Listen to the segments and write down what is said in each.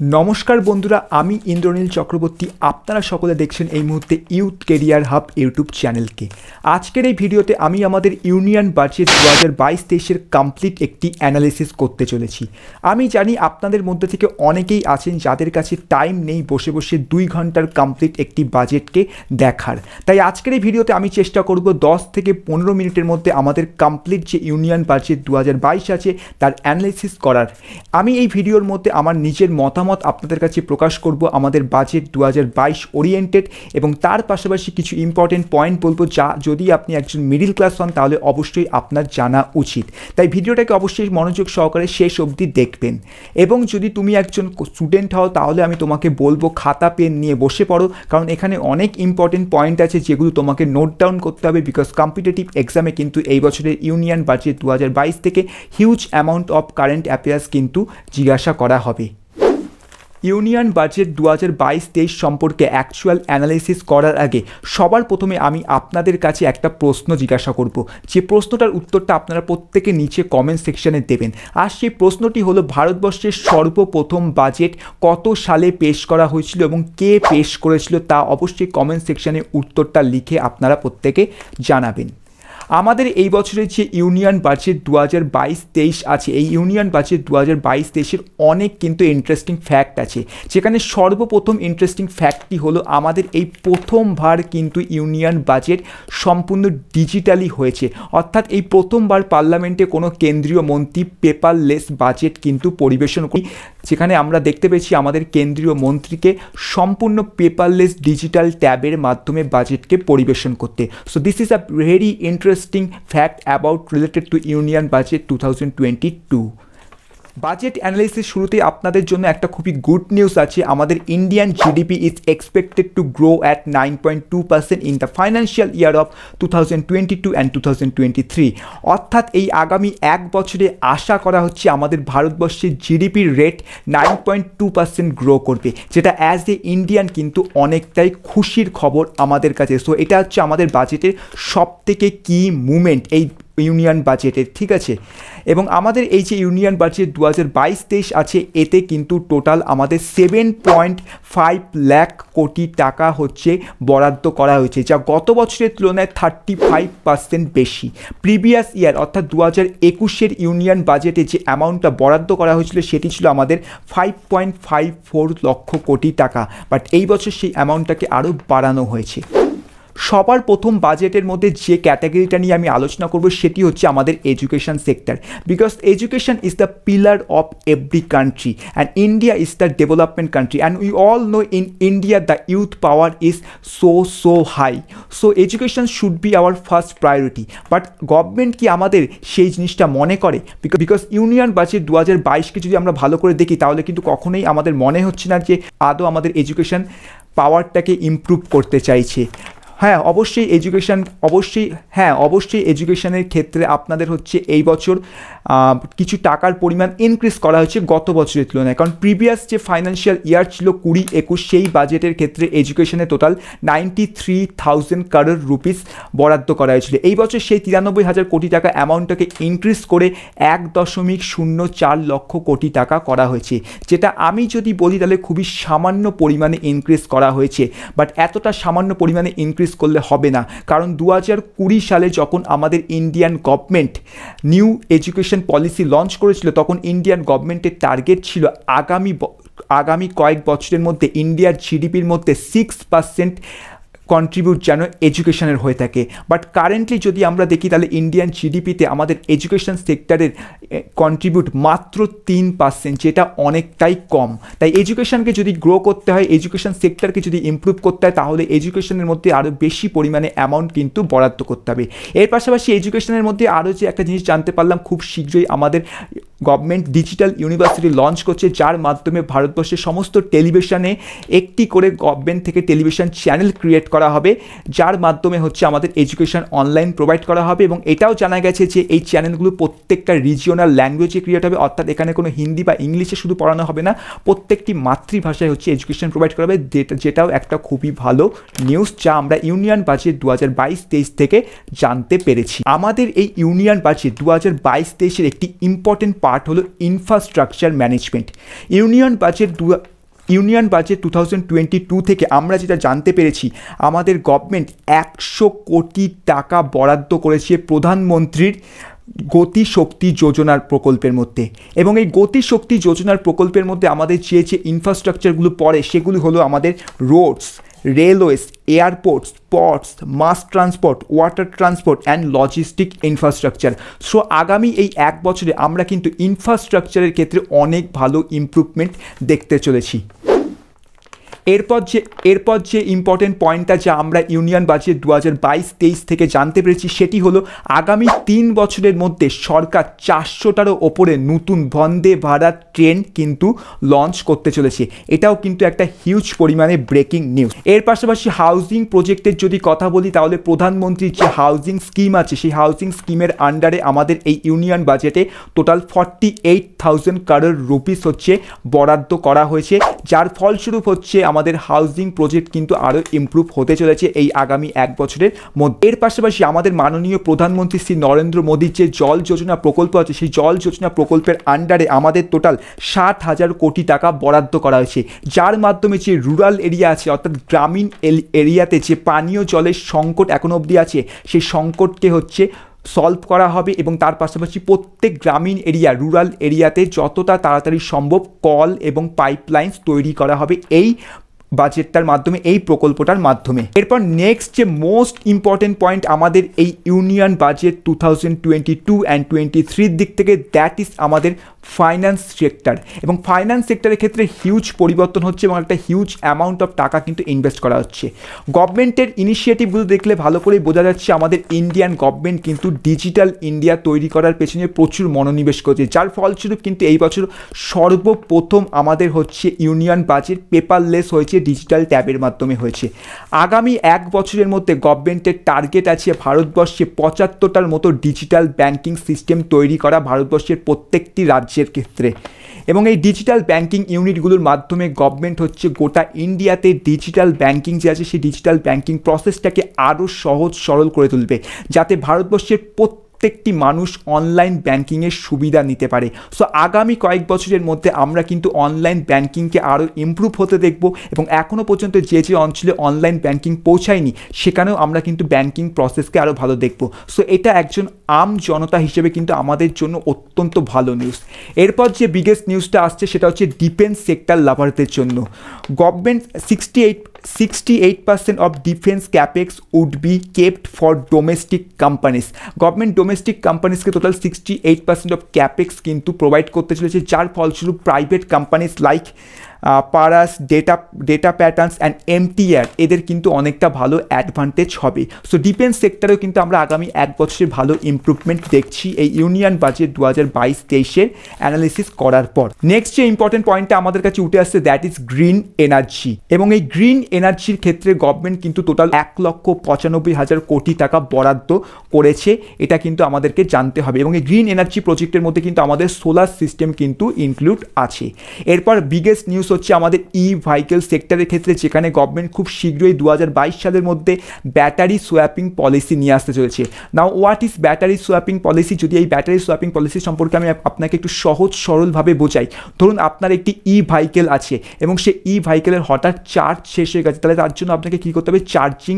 नमस्कार बंधुरा आमी इंद्रनील चक्रवर्ती आपनारा सकले देखछेन এই মুহূর্তে ইউথ কেরিয়ার হাব ইউটিউব চ্যানেলকে। আজকের এই ভিডিওতে আমি আমাদের ইউনিয়ন বাজেট 2022-23 এর কমপ্লিট একটি অ্যানালিসিস করতে চলেছি। আমি জানি আপনাদের মধ্যে থেকে অনেকেই আছেন যাদের কাছে টাইম নেই বসে বসে 2 ঘন্টার কমপ্লিট একটি বাজেটকে দেখার। তাই আজকের এই ভিডিওতে আমি চেষ্টা করব 10 থেকে 15 মিনিটের মধ্যে আমাদের কমপ্লিট যে ইউনিয়ন বাজেট 2022 আছে তার অ্যানালিসিস করার। আমি এই ভিডিওর মধ্যে আমার নিজের মতামত আপনাদের কাছে প্রকাশ করব আমাদের বাজেট 2022 ওরিয়েন্টেড এবং তার পাশাপাশি কিছু ইম্পর্টেন্ট পয়েন্ট বলবো যা যদি আপনি একজন মিডল ক্লাস হন তাহলে অবশ্যই আপনার জানা উচিত। তাই ভিডিওটাকে অবশ্যই মনোযোগ সহকারে শেষ অবধি দেখবেন। এবং যদি তুমি একজন স্টুডেন্ট হও তাহলে আমি তোমাকে বলবো খাতা পেন নিয়ে বসে পড়ো, কারণ এখানে অনেক ইম্পর্টেন্ট পয়েন্ট আছে যেগুলো তোমাকে নোট ডাউন করতে হবে, বিকজ কম্পিটিটিভ এক্সামে কিন্তু এই বছরের ইউনিয়ন বাজেট 2022 থেকে huge amount of current affairs কিন্তু জিজ্ঞাসা করা হবে। ইউনিয়ন বাজেট 2022-23 সম্পর্কে অ্যাকচুয়াল অ্যানালিসিস করার আগে সবার প্রথমে আমি আপনাদের কাছে একটা প্রশ্ন জিজ্ঞাসা করব, যে প্রশ্নটার উত্তরটা আপনারা প্রত্যেকে নিচে কমেন্ট সেকশনে দেবেন। আর সেই প্রশ্নটি হলো ভারতবর্ষের সর্বপ্রথম বাজেট কত সালে পেশ করা হয়েছিল এবং কে পেশ করেছিল, তা অবশ্যই কমেন্ট সেকশনে উত্তরটা লিখে আপনারা প্রত্যেকে জানাবেন। আমাদের এই বছরের যে ইউনিয়ন বাজেট 2022-23 আছে, এই ইউনিয়ন বাজেট 2022-23-এর অনেক কিন্তু ইন্টারেস্টিং ফ্যাক্ট আছে, যেখানে সর্বপ্রথম ইন্টারেস্টিং ফ্যাক্টটি হলো আমাদের এই প্রথমবার কিন্তু ইউনিয়ন বাজেট সম্পূর্ণ ডিজিটালি হয়েছে। অর্থাৎ এই প্রথমবার পার্লামেন্টে কোনো কেন্দ্রীয় মন্ত্রী পেপারলেস বাজেট কিন্তু পরিবেশন করি, যেখানে আমরা দেখতে পেয়েছি আমাদের কেন্দ্রীয় মন্ত্রীকে সম্পূর্ণ পেপারলেস ডিজিটাল ট্যাবের মাধ্যমে বাজেটকে পরিবেশন করতে। So this is a very interesting fact about related to Union Budget 2022. Budget analysis শুরুতেই আপনাদের জন্য একটা খুবই গুড নিউজ আছে। আমাদের Indian GDP is expected to grow at 9.2% in the financial year of 2022 and 2023। অর্থাৎ এই আগামী এক বছরে আশা করা হচ্ছে আমাদের ভারতবর্ষের জিডিপির রেট 9.2% গ্রো করবে, যেটা অ্যাজ এ ইন্ডিয়ান কিন্তু অনেকটাই খুশির খবর আমাদের কাছে। সো এটা হচ্ছে আমাদের বাজেটের সবথেকে কি মুভমেন্ট এই ইউনিয়ন বাজেটের, ঠিক আছে। এবং আমাদের এই যে ইউনিয়ন বাজেট 2022-23 আছে, এতে কিন্তু টোটাল আমাদের 7.5 লাখ কোটি টাকা হচ্ছে বরাদ্দ করা হয়েছে, যা গত বছরের তুলনায় 35% বেশি। প্রিভিয়াস ইয়ার অর্থাৎ 2021-এর ইউনিয়ন বাজেটে যে অ্যামাউন্টটা বরাদ্দ করা হয়েছিল সেটি ছিল আমাদের 5.54 লক্ষ কোটি টাকা, বাট এই বছর সেই অ্যামাউন্টটাকে আরও বাড়ানো হয়েছে। সবার প্রথম বাজেটের মধ্যে যে ক্যাটাগরিটা নিয়ে আমি আলোচনা করব সেটি হচ্ছে আমাদের education sector, because education is the pillar of every country and India is the development country and we all know in India the youth power is so high. So education should be our first priority, but government কি আমাদের সেই জিনিসটা মনে করে? Because union budget 2022-কে যদি আমরা ভালো করে দেখি তাহলে কিন্তু কখনোই আমাদের মনে হচ্ছে না যে আদৌ আমাদের এডুকেশন পাওয়ারটাকে ইমপ্রুভ করতে চাইছে। হ্যাঁ অবশ্যই এডুকেশনের ক্ষেত্রে আপনাদের হচ্ছে এই বছর কিছু টাকার পরিমাণ ইনক্রিজ করা হয়েছে গত বছরের তুলনায়, কারণ প্রিভিয়াস যে ফাইন্যান্সিয়াল ইয়ার ছিল 20-21 সেই বাজেটের ক্ষেত্রে এডুকেশনে টোটাল 93,000 করোড় রুপিস বরাদ্দ করা হয়েছিল। এই বছর সেই 93,000 কোটি টাকা অ্যামাউন্টটাকে ইনক্রিজ করে 1.04 লক্ষ কোটি টাকা করা হয়েছে, যেটা আমি যদি বলি তাহলে খুবই সামান্য পরিমাণে ইনক্রিজ করা হয়েছে। বাট এতটা সামান্য পরিমাণে ইনক্রিজ করলে হবে না, কারণ 2020 সালে যখন আমাদের Indian government new education policy launch করেছিল তখন ইন্ডিয়ান গভর্নমেন্টের টার্গেট ছিল আগামী কয়েক বছরের মধ্যে ইন্ডিয়ার জিডিপির মধ্যে 6% কন্ট্রিবিউট যেন এডুকেশনের হয়ে থাকে। বাট কারেন্টলি যদি আমরা দেখি তাহলে ইন্ডিয়ান জিডিপিতে আমাদের এডুকেশন সেক্টরের কন্ট্রিবিউট মাত্র 3%, যেটা অনেকটাই কম। তাই এডুকেশনকে যদি গ্রো করতে হয়, এডুকেশন সেক্টরকে যদি ইমপ্রুভ করতে হয় তাহলে এডুকেশনের মধ্যে আরও বেশি পরিমাণে অ্যামাউন্ট কিন্তু বরাদ্দ করতে হবে। এর পাশাপাশি এডুকেশনের মধ্যে আরও যে একটা জিনিস জানতে পারলাম, খুব শীঘ্রই আমাদের গভর্নমেন্ট ডিজিটাল ইউনিভার্সিটি লঞ্চ করছে, যার মাধ্যমে ভারতবর্ষের সমস্ত টেলিভিশনে একটি করে গভর্নমেন্ট থেকে টেলিভিশন চ্যানেল ক্রিয়েট করা হবে, যার মাধ্যমে হচ্ছে আমাদের এডুকেশন অনলাইন প্রোভাইড করা হবে। এবং এটাও জানা গেছে যে এই চ্যানেলগুলো প্রত্যেকটা রিজিওনাল ল্যাঙ্গুয়েজে ক্রিয়েট হবে, অর্থাৎ এখানে কোনো হিন্দি বা ইংলিশে শুধু পড়ানো হবে না, প্রত্যেকটি মাতৃভাষায় হচ্ছে এডুকেশন প্রোভাইড করা হবে, যেটাও একটা খুবই ভালো নিউজ, যা আমরা ইউনিয়ন বাজেট 2022-23 থেকে জানতে পেরেছি। আমাদের এই ইউনিয়ন বাজেট 2022-23-এর একটি ইম্পর্টেন্ট পার্ট হলো ইনফ্রাস্ট্রাকচার ম্যানেজমেন্ট। ইউনিয়ন বাজেট 2022 থেকে আমরা যেটা জানতে পেরেছি, আমাদের গভর্নমেন্ট 100 কোটি টাকা বরাদ্দ করেছে প্রধানমন্ত্রীর গতি শক্তি যোজনার প্রকল্পের মধ্যে। এবং এই গতি শক্তি যোজনার প্রকল্পের মধ্যে আমাদের যে ইনফ্রাস্ট্রাকচারগুলো পড়ে সেগুলি হলো আমাদের roads, railways, airports, ports, mass transport, water transport and logistic infrastructure. So আগামী এই 1 বছরে আমরা কিন্তু ইনফ্রাস্ট্রাকচারের ক্ষেত্রে অনেক ভালো ইমপ্রুভমেন্ট দেখতে চলেছি। এরপর যে ইম্পর্টেন্ট পয়েন্টটা যা আমরা ইউনিয়ন বাজেট 2022-23 থেকে জানতে পেরেছি সেটি হলো আগামী 3 বছরের মধ্যে সরকার 400টারও ওপরে নতুন বন্দে ভারত ট্রেন কিন্তু লঞ্চ করতে চলেছে। এটাও কিন্তু একটা হিউজ পরিমাণে ব্রেকিং নিউজ। এর পাশাপাশি হাউজিং প্রজেক্টের যদি কথা বলি তাহলে প্রধানমন্ত্রীর যে হাউজিং স্কিম আছে সেই হাউজিং স্কিমের আন্ডারে আমাদের এই ইউনিয়ন বাজেটে টোটাল 48,000 করোড় রুপিস হচ্ছে বরাদ্দ করা হয়েছে, যার ফলস্বরূপ হচ্ছে আমাদের হাউজিং প্রজেক্ট কিন্তু আরও ইমপ্রুভ হতে চলেছে এই আগামী 1 বছরের মধ্যে। এর পাশাপাশি আমাদের মাননীয় প্রধানমন্ত্রী শ্রী নরেন্দ্র মোদীর যে জল যোজনা প্রকল্প আছে সেই জল যোজনা প্রকল্পের আন্ডারে আমাদের টোটাল 60,000 কোটি টাকা বরাদ্দ করা হয়েছে, যার মাধ্যমে যে রুরাল এরিয়া আছে অর্থাৎ গ্রামীণ এরিয়াতে যে পানীয় জলের সংকট এখনো অবধি আছে সেই সংকটকে হচ্ছে সলভ করা হবে। এবং তার পাশাপাশি প্রত্যেক গ্রামীণ এরিয়া, রুরাল এরিয়াতে যতটা তাড়াতাড়ি সম্ভব কল এবং পাইপলাইন্স তৈরি করা হবে এই বাজেটটার মাধ্যমে, এই প্রকল্পটার মাধ্যমে। এরপর নেক্সট যে মোস্ট ইম্পর্টেন্ট পয়েন্ট আমাদের এই ইউনিয়ন বাজেট 2022 অ্যান্ড 23 দিক থেকে, দ্যাট ইজ আমাদের ফাইন্যান্স সেক্টর। এবং ফাইন্যান্স সেক্টরের ক্ষেত্রে হিউজ পরিবর্তন হচ্ছে এবং একটা হিউজ অ্যামাউন্ট অফ টাকা কিন্তু ইনভেস্ট করা হচ্ছে। গভর্নমেন্টের ইনিশিয়েটিভগুলো দেখলে ভালো করেই বোঝা যাচ্ছে আমাদের ইন্ডিয়ান গভর্নমেন্ট কিন্তু ডিজিটাল ইন্ডিয়া তৈরি করার পেছনে প্রচুর মনোনিবেশ করছে, যার ফলস্বরূপ কিন্তু এই বছর সর্বপ্রথম আমাদের হচ্ছে ইউনিয়ন বাজেট পেপারলেস হয়েছে, ডিজিটাল ট্যাবের মাধ্যমে হয়েছে। আগামী 1 বছরের মধ্যে গভর্নমেন্টের টার্গেট আছে ভারতবর্ষে 75টার মতো ডিজিটাল ব্যাংকিং সিস্টেম তৈরি করা ভারতবর্ষের প্রত্যেকটি রাজ্যের ক্ষেত্রে। এবং এই ডিজিটাল ব্যাংকিং ইউনিটগুলোর মাধ্যমে গভর্নমেন্ট হচ্ছে গোটা ইন্ডিয়াতে ডিজিটাল ব্যাংকিং যে আছে সেই ডিজিটাল ব্যাংকিং প্রসেসটাকে আরও সহজ সরল করে তুলবে, যাতে ভারতবর্ষের প্রত্যেকটি মানুষ অনলাইন ব্যাংকিংয়ের সুবিধা নিতে পারে। সো আগামী কয়েক বছরের মধ্যে আমরা কিন্তু অনলাইন ব্যাংকিংকে আরও ইমপ্রুভ হতে দেখব এবং এখনও পর্যন্ত যে অঞ্চলে অনলাইন ব্যাংকিং পৌঁছায়নি সেখানেও আমরা কিন্তু ব্যাংকিং প্রসেসকে আরও ভালো দেখব। সো এটা একজন আম জনতা হিসেবে কিন্তু আমাদের জন্য অত্যন্ত ভালো নিউজ। এরপর যে বিগেস্ট নিউজটা আসছে সেটা হচ্ছে ডিফেন্স সেক্টর লাভারদের জন্য। Government 68% of defense capex would be kept for domestic companies. Government domestic কোম্পানিজকে টোটাল 68% অফ ক্যাপেক্স কিন্তু প্রোভাইড করতে চলেছে, যার ফলস্বরূপ private companies like Paras, Data Patterns and MTR এদের কিন্তু অনেকটা ভালো অ্যাডভান্টেজ হবে। সো ডিফেন্স সেক্টরেও কিন্তু আমরা আগামী 1 বছরে ভালো ইমপ্রুভমেন্ট দেখছি এই ইউনিয়ন বাজেট 2022-23 অ্যানালিসিস করার পর। নেক্সট যে ইম্পর্টেন্ট পয়েন্টটা আমাদের কাছে উঠে আসছে দ্যাট ইজ গ্রিন এনার্জি। এবং এই গ্রিন এনার্জির ক্ষেত্রে গভর্নমেন্ট কিন্তু টোটাল 1,95,000 কোটি টাকা বরাদ্দ করেছে, এটা কিন্তু আমাদেরকে জানতে হবে। এবং এই গ্রিন এনার্জি প্রজেক্টের মধ্যে কিন্তু আমাদের সোলার সিস্টেম কিন্তু ইনক্লুড আছে। এরপর বিগেস্ট নিউজ হচ্ছে আমাদের ভেহিকেল সেক্টরের ক্ষেত্রে, যেখানে গভর্নমেন্ট খুব শীঘ্রই 2022 সালের মধ্যে ব্যাটারি সোয়াপিং পলিসি নিয়ে আসতে চলেছে। Now what is battery swapping policy? যদি এই ব্যাটারি সোয়াপিং পলিসি সম্পর্কে আমি আপনাকে একটু সহজ সরলভাবে বোঝাই। ধরুন আপনার একটি ভেহিকেল আছে এবং সেই ভেহিকেলের হঠাৎ চার্জ শেষ হয়ে গেছে, তাহলে তার জন্য আপনাকে কী করতে হবে? চার্জিং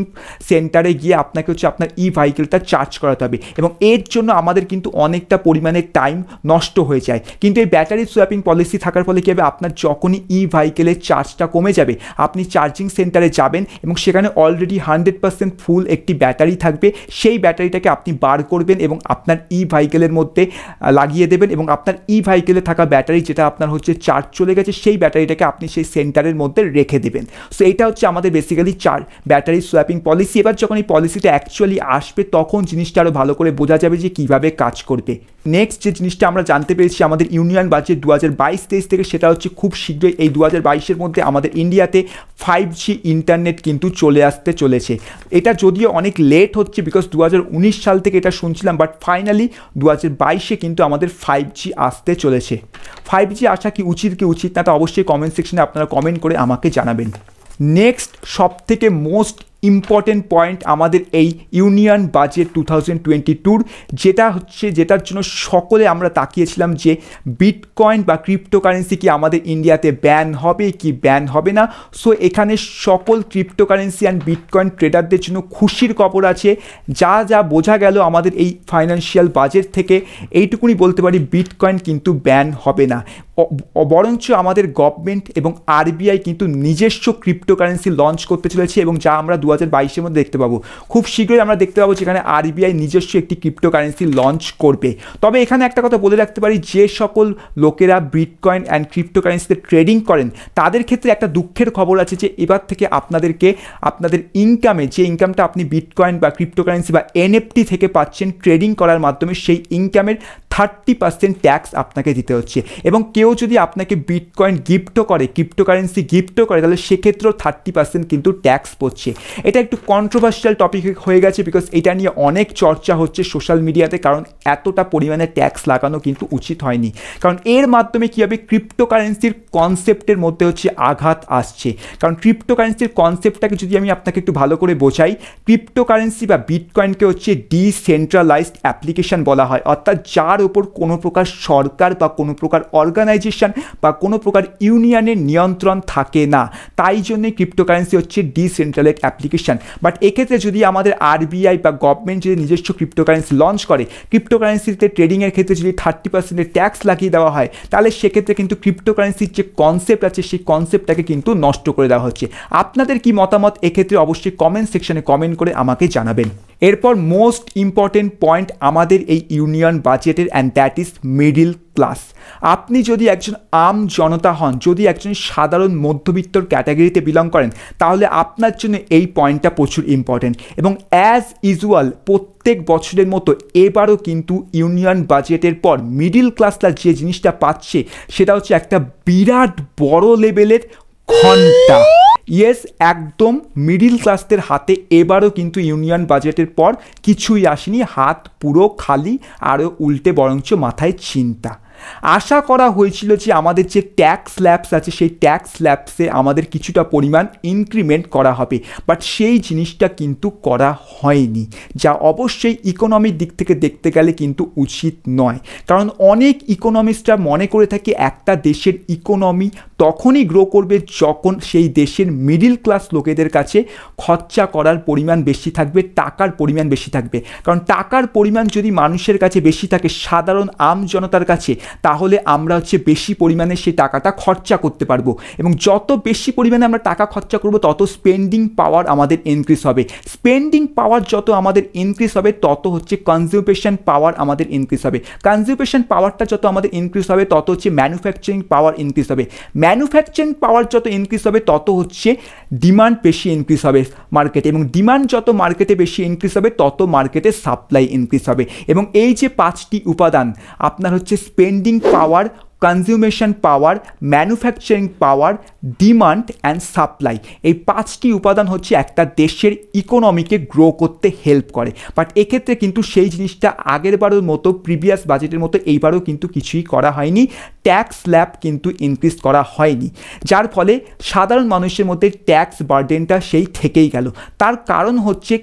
সেন্টারে গিয়ে আপনাকে হচ্ছে আপনার ভেহিকেলটা চার্জ করাতে হবে এবং এর জন্য আমাদের কিন্তু অনেকটা পরিমাণে টাইম নষ্ট হয়ে যায়। কিন্তু এই ব্যাটারি সোয়াপিং পলিসি থাকার ফলে কী হবে? আপনার যখনই ভেহিকেলের চার্জটা কমে যাবে আপনি চার্জিং সেন্টারে যাবেন এবং সেখানে অলরেডি 100% ফুল একটি ব্যাটারি থাকবে, সেই ব্যাটারিটাকে আপনি বার করবেন এবং আপনার ভেহিকেলের মধ্যে লাগিয়ে দেবেন এবং আপনার ভেহিকেলে থাকা ব্যাটারি যেটা আপনার হচ্ছে চার্জ চলে গেছে সেই ব্যাটারিটাকে আপনি সেই সেন্টারের মধ্যে রেখে দেবেন। সো এটা হচ্ছে আমাদের বেসিক্যালি ব্যাটারি সোয়াপিং পলিসি। এবার যখন এই পলিসিটা অ্যাকচুয়ালি আসবে তখন জিনিসটা আরও ভালো করে বোঝা যাবে যে কীভাবে কাজ করবে। নেক্সট যে জিনিসটা আমরা জানতে পেরেছি আমাদের ইউনিয়ন বাজেট 2022-23 থেকে, সেটা হচ্ছে খুব শীঘ্রই এই 2022-এর মধ্যে আমাদের ইন্ডিয়াতে 5G ইন্টারনেট কিন্তু চলে আসতে চলেছে। এটা যদিও অনেক লেট হচ্ছে বিকজ 2019 সাল থেকে এটা শুনছিলাম, বাট ফাইনালি 2022-এ কিন্তু আমাদের 5G আসতে চলেছে। 5G আসা কি উচিত না তা অবশ্যই কমেন্ট সেকশনে আপনারা কমেন্ট করে আমাকে জানাবেন। নেক্সট সবথেকে মোস্ট ইম্পর্টেন্ট পয়েন্ট আমাদের এই ইউনিয়ন বাজেট 2022 যেটার জন্য সকলে আমরা তাকিয়েছিলাম যে বিটকয়েন বা ক্রিপ্টোকারেন্সি কি আমাদের ইন্ডিয়াতে ব্যান হবে কি ব্যান হবে না। সো এখানে সকল ক্রিপ্টোকারেন্সি অ্যান্ড বিটকয়েন ট্রেডারদের জন্য খুশির খবর আছে। যা বোঝা গেল আমাদের এই ফাইন্যান্সিয়াল বাজেট থেকে এইটুকুনি বলতে পারি, বিটকয়েন কিন্তু ব্যান হবে না, বরঞ্চ আমাদের গভর্নমেন্ট এবং আরবিআই কিন্তু নিজস্ব ক্রিপ্টোকারেন্সি লঞ্চ করতে চলেছে এবং যা আমরা 2022-এর মধ্যে দেখতে পাবো। খুব শীঘ্রই আমরা দেখতে পাবো যেখানে আরবিআই নিজস্ব একটি ক্রিপ্টোকারেন্সি লঞ্চ করবে। তবে এখানে একটা কথা বলে রাখতে পারি, যে সকল লোকেরা বিটকয়েন অ্যান্ড ক্রিপ্টোকারেন্সিতে ট্রেডিং করেন তাদের ক্ষেত্রে একটা দুঃখের খবর আছে যে এবার থেকে আপনাদেরকে আপনাদের ইনকামে, যে ইনকামটা আপনি বিটকয়েন বা ক্রিপ্টোকারেন্সি বা এনএফটি থেকে পাচ্ছেন ট্রেডিং করার মাধ্যমে, সেই ইনকামের 30% ট্যাক্স আপনাকে দিতে হচ্ছে। এবং কেউ যদি আপনাকে বিটকয়েন গিফটও করে, ক্রিপ্টোকারেন্সি গিফটও করে, তাহলে সেক্ষেত্রেও 30% কিন্তু ট্যাক্স পড়ছে। এটা একটু কন্ট্রোভার্সিয়াল টপিক হয়ে গেছে, বিকজ এটা নিয়ে অনেক চর্চা হচ্ছে সোশ্যাল মিডিয়াতে, কারণ এতটা পরিমাণে ট্যাক্স লাগানো কিন্তু উচিত হয়নি। কারণ এর মাধ্যমে কী হবে, ক্রিপ্টোকারেন্সির কনসেপ্টের মধ্যে হচ্ছে আঘাত আসছে। কারণ ক্রিপ্টোকারেন্সির কনসেপ্টটাকে যদি আমি আপনাকে একটু ভালো করে বোঝাই, ক্রিপ্টোকারেন্সি বা বিটকয়েনকে হচ্ছে ডিসেন্ট্রালাইজড অ্যাপ্লিকেশন বলা হয়, অর্থাৎ যার উপর কোনো প্রকার সরকার বা কোনো প্রকার অর্গানাইজেশন বা কোনো প্রকার ইউনিয়নের নিয়ন্ত্রণ থাকে না। তাই জন্যই ক্রিপ্টোকারেন্সি হচ্ছে ডিসেন্ট্রালাইজড অ্যাপ্লিকেশন। বাট এক্ষেত্রে যদি আমাদের আরবিআই বা গভর্নমেন্ট যদি নিজস্ব ক্রিপ্টোকারেন্সি লঞ্চ করে, ক্রিপ্টোকারেন্সিতে ট্রেডিংয়ের ক্ষেত্রে যদি 30% ট্যাক্স লাগিয়ে দেওয়া হয়, তাহলে সেক্ষেত্রে কিন্তু ক্রিপ্টোকারেন্সির যে কনসেপ্ট আছে সেই কনসেপ্টটাকে কিন্তু নষ্ট করে দেওয়া হচ্ছে। আপনাদের কি মতামত এক্ষেত্রে অবশ্যই কমেন্ট সেকশনে কমেন্ট করে আমাকে জানাবেন। এরপর মোস্ট ইম্পর্টেন্ট পয়েন্ট আমাদের এই ইউনিয়ন বাজেটের, and that is middle class. আপনি যদি একজন আম জনতা হন, যদি একজন সাধারণ মধ্যবিত্তর ক্যাটাগরিতে বিলং করেন, তাহলে আপনার জন্য এই পয়েন্টটা প্রচুর ইম্পর্টেন্ট। এবং অ্যাজ ইউজুয়াল প্রত্যেক বছরের মতো এবারও কিন্তু ইউনিয়ন বাজেটের পর মিডিল ক্লাসটা যে জিনিসটা পাচ্ছে সেটা হচ্ছে একটা বিরাট বড় লেভেলের ঘন্টা। ইয়েস, একদম মিডিল ক্লাসদের হাতে এবারও কিন্তু ইউনিয়ন বাজেটের পর কিছুই আসেনি, হাত পুরো খালি, আরও উল্টে বরঞ্চ মাথায় চিন্তা। আশা করা হয়েছিল যে আমাদের যে ট্যাক্স স্ল্যাবস আছে সেই ট্যাক্স স্ল্যাবসে আমাদের কিছুটা পরিমাণ ইনক্রিমেন্ট করা হবে, বাট সেই জিনিসটা কিন্তু করা হয়নি, যা অবশ্যই ইকোনমির দিক থেকে দেখতে গেলে কিন্তু উচিত নয়। কারণ অনেক ইকোনমিস্টরা মনে করে থাকে একটা দেশের ইকোনমি তখনই গ্রো করবে যখন সেই দেশের মিডিল ক্লাস লোকেদের কাছে খরচা করার পরিমাণ বেশি থাকবে, টাকার পরিমাণ বেশি থাকবে। কারণ টাকার পরিমাণ যদি মানুষের কাছে বেশি থাকে, সাধারণ আম জনতার কাছে, তাহলে আমরা হচ্ছে বেশি পরিমাণে সেই টাকাটা খরচা করতে পারবো। এবং যত বেশি পরিমাণে আমরা টাকা খরচা করব তত স্পেন্ডিং পাওয়ার আমাদের ইনক্রিজ হবে। স্পেন্ডিং পাওয়ার যত আমাদের ইনক্রিজ হবে তত হচ্ছে কনজিউমেশন পাওয়ার আমাদের ইনক্রিজ হবে। কনজিউমেশন পাওয়ারটা যত আমাদের ইনক্রিজ হবে তত হচ্ছে ম্যানুফ্যাকচারিং পাওয়ার ইনক্রিজ হবে। ম্যানুফ্যাকচারিং পাওয়ার যত ইনক্রিজ হবে তত হচ্ছে ডিমান্ড বেশি ইনক্রিজ হবে মার্কেটে, এবং ডিমান্ড যত মার্কেটে বেশি ইনক্রিজ হবে তত মার্কেটে সাপ্লাই ইনক্রিজ হবে। এবং এই যে 5টি উপাদান আপনার হচ্ছে spending power, consumption power, manufacturing power, demand and supply, এই 5টি উপাদান হচ্ছে একটা দেশের ইকোনমিকে গ্রো করতে হেল্প করে। বাট এক্ষেত্রে কিন্তু সেই জিনিসটা আগের বারের মতো, প্রিভিয়াস বাজেটের মতো এইবারও কিন্তু কিছুই করা হয়নি। ট্যাক্স স্ল্যাব কিন্তু ইনক্রিজ করা হয়নি, যার ফলে সাধারণ মানুষের মধ্যে ট্যাক্স বার্ডেনটা সেই থেকেই গেল। তার কারণ হচ্ছে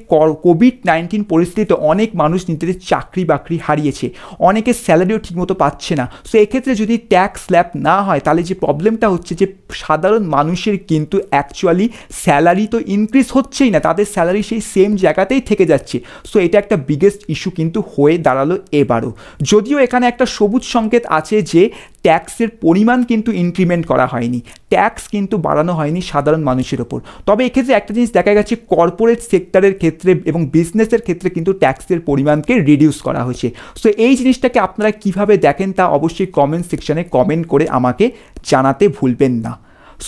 কোভিড-19 পরিস্থিতিতে অনেক মানুষ নিজেদের চাকরি বাকরি হারিয়েছে, অনেকে স্যালারিও ঠিকমতো পাচ্ছে না। সো এক্ষেত্রে যদি ট্যাক্স স্ল্যাব না হয় তাহলে যে প্রবলেমটা হচ্ছে যে সাধারণ মানুষের কিন্তু অ্যাকচুয়ালি স্যালারি তো ইনক্রিজ হচ্ছেই না, তাদের স্যালারি সেই সেম জায়গাতেই থেকে যাচ্ছে। সো এটা একটা বিগেস্ট ইস্যু কিন্তু হয়ে দাঁড়ালো এবারও। যদিও এখানে একটা সবুজ সংকেত আছে যে ট্যাক্সের পরিমাণ কিন্তু ইনক্রিমেন্ট করা হয়নি, ট্যাক্স কিন্তু বাড়ানো হয়নি সাধারণ মানুষের ওপর। তবে এক্ষেত্রে একটা জিনিস দেখা গেছে, কর্পোরেট সেক্টরের ক্ষেত্রে এবং বিজনেসের ক্ষেত্রে কিন্তু ট্যাক্সের পরিমাণকে রিডিউস করা হয়েছে। সো এই জিনিসটাকে আপনারা কিভাবে দেখেন তা অবশ্যই কমেন্ট সেকশনে কমেন্ট করে আমাকে জানাতে ভুলবেন না।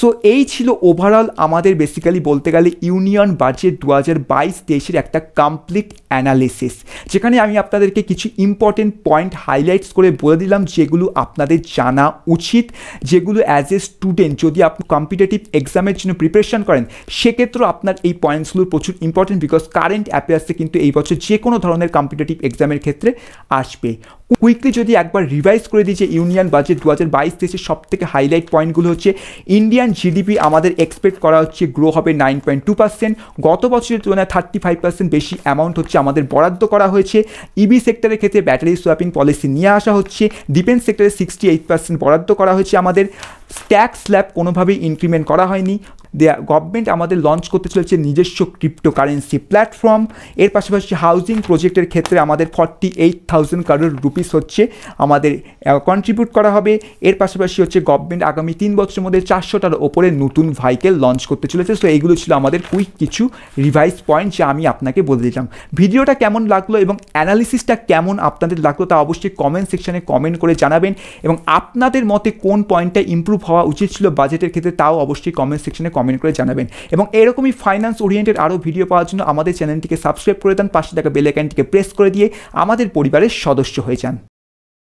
সো এই ছিল ওভারঅল আমাদের বেসিক্যালি বলতে গেলে ইউনিয়ন বাজেট 2022-23 একটা কমপ্লিট অ্যানালিসিস, যেখানে আমি আপনাদেরকে কিছু ইম্পর্টেন্ট পয়েন্ট হাইলাইটস করে বলে দিলাম যেগুলো আপনাদের জানা উচিত, যেগুলো অ্যাজ এ স্টুডেন্ট যদি আপনি কম্পিটিটিভ এক্সামের জন্য প্রিপারেশন করেন সেক্ষেত্রেও আপনার এই পয়েন্টসগুলো প্রচুর ইম্পর্টেন্ট, বিকজ কারেন্ট অ্যাফেয়ার্সে কিন্তু এই বছর যে কোনো ধরনের কম্পিটিটিভ এক্সামের ক্ষেত্রে আসবে। কুইকলি যদি একবার রিভাইজ করে দিই যে ইউনিয়ন বাজেট 2022-23 সব থেকে হাইলাইট পয়েন্টগুলো হচ্ছে ইন্ডিয়ান জিডিপি আমাদের এক্সপেক্ট করা হচ্ছে গ্রো হবে 9.2%, গত বছরের তুলনায় 35% বেশি অ্যামাউন্ট হচ্ছে আমাদের বরাদ্দ করা হয়েছে। ইবি সেক্টরের ক্ষেত্রে ব্যাটারি সোয়াপিং পলিসি নিয়ে আসা হচ্ছে, ডিফেন্স সেক্টরে 68% বরাদ্দ করা হয়েছে আমাদের, ট্যাক্স স্ল্যাব কোনোভাবেই ইনক্রিমেন্ট করা হয়নি। গভর্নমেন্ট আমাদের লঞ্চ করতে চলেছে নিজস্ব ক্রিপ্টোকারেন্সি প্ল্যাটফর্ম। এর পাশাপাশি হাউজিং প্রজেক্টের ক্ষেত্রে আমাদের 48,000 কারোর রুপিস হচ্ছে আমাদের কন্ট্রিবিউট করা হবে। এর পাশাপাশি হচ্ছে গভর্নমেন্ট আগামী 3 বছরের মধ্যে 400টার ওপরে নতুন ভেহিকেল লঞ্চ করতে চলেছে। সো এইগুলো ছিল আমাদের কুইক কিছু রিভাইজ পয়েন্ট যা আমি আপনাকে বলে দিলাম। ভিডিওটা কেমন লাগলো এবং অ্যানালিসিসটা কেমন আপনাদের লাগলো তা অবশ্যই কমেন্ট সেকশনে কমেন্ট করে জানাবেন, এবং আপনাদের মতে কোন পয়েন্টটা ইমপ্রুভ হওয়া উচিত ছিল বাজেটের ক্ষেত্রে তাও অবশ্যই কমেন্ট সেকশনে কমেন্ট করে জানাবেন। এবং এরকমই ফাইন্যান্স ওরিয়েন্টেড আরও ভিডিও পাওয়ার জন্য আমাদের চ্যানেলটিকে সাবস্ক্রাইব করে দেন, পাশে থাকা বেল আইকনটিকে প্রেস করে দিয়ে আমাদের পরিবারের সদস্য হয়ে যান।